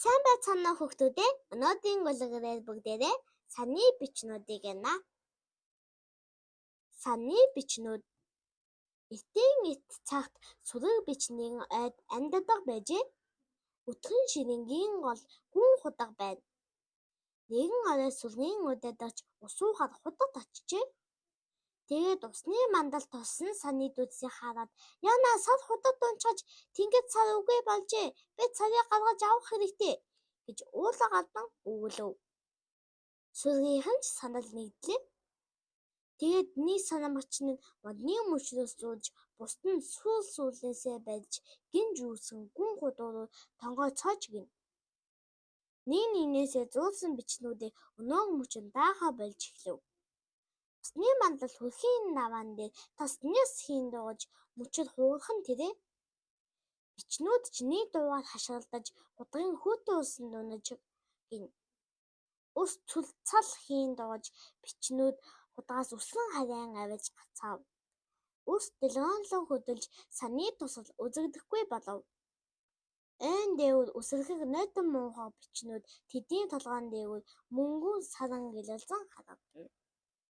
Сайн байцгаана уу хүүхдүүдээ. Өнөөдрийн гулгаараар бүгдээрээ саны бичнүүдийг янаа. Саны бичнүүд эртийн эт цагт сүрэг бичнийн ойд амьдардаг байжээ. Өтгөн ширэнгийн гол гүн худаг байна. Нэгэн орой сүргийн үдэд очиж усуухаар худад очижээ. Тэгээд усны мандал тулсан саны дүүсийг хараад "Яна сар худад унчиж тэнгид сар үгүй болжээ. Би царийг гаргаж авах хэрэгтэй" гэж уулаа гардан өгүүлв. Сүргийнхэн ч санал нэгдлээ. Тэгээд нэг санамгач нь модны мөчрөөс зууж бусд нь сүүлсээ барьж гинж үүсгэн гүн худуу руу тонгоо цоож гинэ. Нэгнээсээ зуулсан бичнүүдийг өнөөх мөчөнд даахаа болж эхлэв. Усны мандал хөрхийн наваан дээр тас няс хийн дуугаж мөчөд хугархан тэрээ. Бичнүүд ч нэг дуугаар хашгиралдаж худгын хөөрхөн усанд унаж гинэ. Ус цул хийн дуугаж бичнүүд худгаас үсгэн харайн авиж гацаав. Ус дэлгоонлон хөдөлж саны тусал үзэгдэхгүй болов. Ойн дээгүүр үсрэхэг нойтон муухай бичнүүд тэдний толгойн дээгүүр мөнгөн саран гэлэлзэн харагдана.